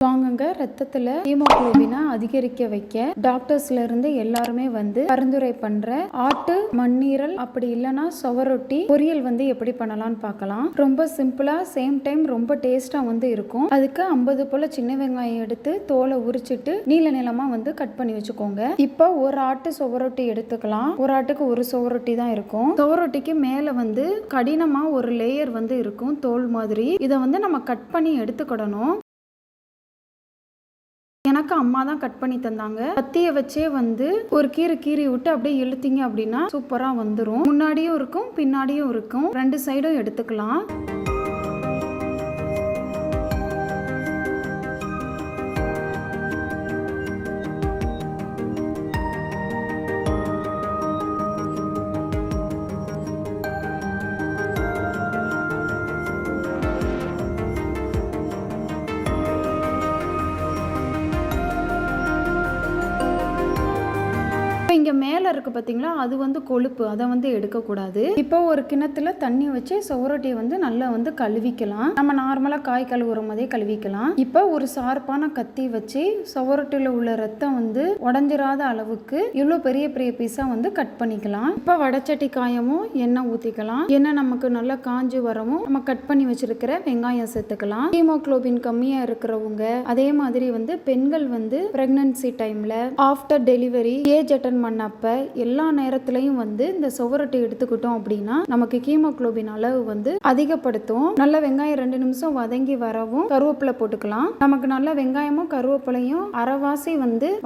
வாங்குங்க ரத்தத்துல ஹீமோகுளோபினை அதிகரிக்க வைக்க டாக்டர்ஸ்ல இருந்து எல்லாருமே பரிந்துரை பண்ற ஆட்டு மண்ணீரல் அப்படி இல்லைன்னா சுவரொட்டி பொரியல் எப்படி பண்ணலாம்னு பார்க்கலாம். ரொம்ப சிம்பிளா சேம் டைம் ரொம்ப டேஸ்டா இருக்கும். அதுக்கு 50 போல சின்ன வெங்காயம் எடுத்து தோலை உரிச்சிட்டு நீல நிலமா கட் பண்ணி வச்சுக்கோங்க. இப்போ ஒரு ஆட்டு சுவரொட்டி எடுத்துக்கலாம். ஒரு ஆட்டுக்கு ஒரு சுவரொட்டி தான் இருக்கும். சுவரொட்டிக்கு மேல கடினமா ஒரு லேயர் இருக்கும் தோல் மாதிரி. இதை நம்ம கட் பண்ணி எடுத்துக்கிடணும். எனக்கு அம்மா தான் கட் பண்ணி தந்தாங்க. கத்தியை வச்சே ஒரு கீறி விட்டு அப்படியே இழுத்தீங்க அப்படின்னா சூப்பரா வந்துடும். முன்னாடியும் இருக்கும் பின்னாடியும் இருக்கும். 2 சைடும் எடுத்துக்கலாம். இங்க மேல இருக்கு பாத்தீங்களா, அது கொழுப்பு. அதை எடுக்கக்கூடாது. இப்போ ஒரு கிணத்துல தண்ணி வச்சு சுவரொட்டியை நல்லா கழுவிக்கலாம். நம்ம நார்மலா காய் கழுவுற மாதிரியே கழுவிக்கலாம். இப்போ ஒரு ஷார்ப்பான கத்தி வச்சு சுவரொட்டியில உள்ள ரத்தம் உடஞ்சிராத அளவுக்கு இவ்வளோ பெரிய பெரிய பீஸா கட் பண்ணிக்கலாம். இப்போ வடச்சட்டி காயமும் எண்ணெய் ஊத்திக்கலாம். எண்ணெய் நமக்கு நல்லா காஞ்சி வரவும் நம்ம கட் பண்ணி வச்சிருக்கிற வெங்காயம் சேர்த்துக்கலாம். ஹீமோகுளோபின் கம்மியா இருக்கிறவங்க, அதே மாதிரி பெண்கள் பிரெக்னன்சி டைம்ல, ஆஃப்டர் டெலிவரி, ஏஜ் அட்டன் பண்ணப்ப எல்லா நேரத்திலையும் இந்த சுவரொட்டி எடுத்துக்கிட்டோம் அப்படின்னா நமக்கு ஹீமோகுளோபின் அளவு அதிகப்படுத்தும். நல்ல வெங்காயம் 2 நிமிஷம் வதங்கி வரவும் கருவேப்பிலை போட்டுக்கலாம். நமக்கு நல்ல வெங்காயமும் கருவேப்பிலையும் அரைவாசி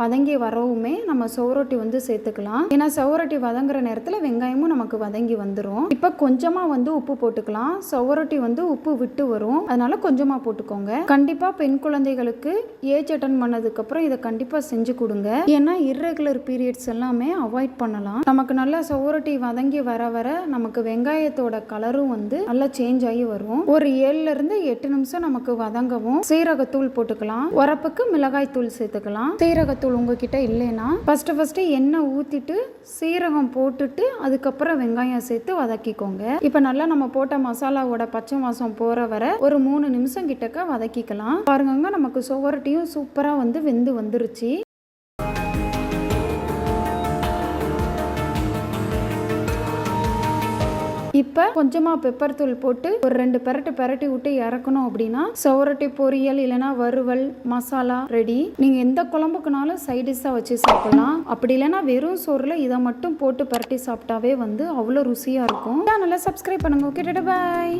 வதங்கி வரவுமே நம்ம சுவரொட்டி சேர்த்துக்கலாம். ஏன்னா சுவரொட்டி வதங்குற நேரத்துல வெங்காயமும் நமக்கு வதங்கி வந்துடும். இப்ப கொஞ்சமா உப்பு போட்டுக்கலாம். சுவரொட்டி உப்பு விட்டு வரும், அதனால கொஞ்சமா போட்டுக்கோங்க. கண்டிப்பா பெண் குழந்தைகளுக்கு ஏஜ் அட்டன் பண்ணதுக்கு அப்புறம் இதை கண்டிப்பா செஞ்சு கொடுங்க. ஏன்னா இர்ரெகுலர் பீரியட்ஸ் எல்லாமே அவாய்ட் பண்ணலாம். நமக்கு நல்லா சுவரொட்டி வதங்கி வர வர நமக்கு வெங்காயத்தோட கலரும் நல்லா சேஞ்ச் ஆகி வரும். ஒரு 7 இருந்து 8 நிமிஷம் நமக்கு வதங்கவும் சீரகத்தூள் போட்டுக்கலாம். உரப்புக்கு மிளகாய் தூள் சேர்த்துக்கலாம். சீரகத்தூள் உங்ககிட்ட இல்லைன்னா ஃபர்ஸ்ட் எண்ணெய் ஊத்திட்டு சீரகம் போட்டுட்டு அதுக்கப்புறம் வெங்காயம் சேர்த்து வதக்கிக்கோங்க. இப்ப நல்லா நம்ம போட்ட மசாலாவோட பச்சை வாசம் போற வர ஒரு 3 நிமிஷம் கிட்டக்க வதக்கிக்கலாம். பாருங்க, நமக்கு சுவரொட்டியும் சூப்பரா வெந்து வந்துருச்சு. இப்போ கொஞ்சமாக பெப்பர் தூள் போட்டு ஒரு 2 பெரட்டி விட்டு இறக்கணும் அப்படின்னா சுவரொட்டி பொரியல் இல்லைன்னா வறுவல் மசாலா ரெடி. நீங்கள் எந்த குழம்புக்குனாலும் சைடிஷாக வச்சு சாப்பிடலாம். அப்படி இல்லைன்னா வெறும் சோறில் இதை மட்டும் போட்டு பரட்டி சாப்பிட்டாவே அவ்வளோ ருசியாக இருக்கும். சேனலை சப்ஸ்கிரைப் பண்ணுங்க. ஓகே, பாய்.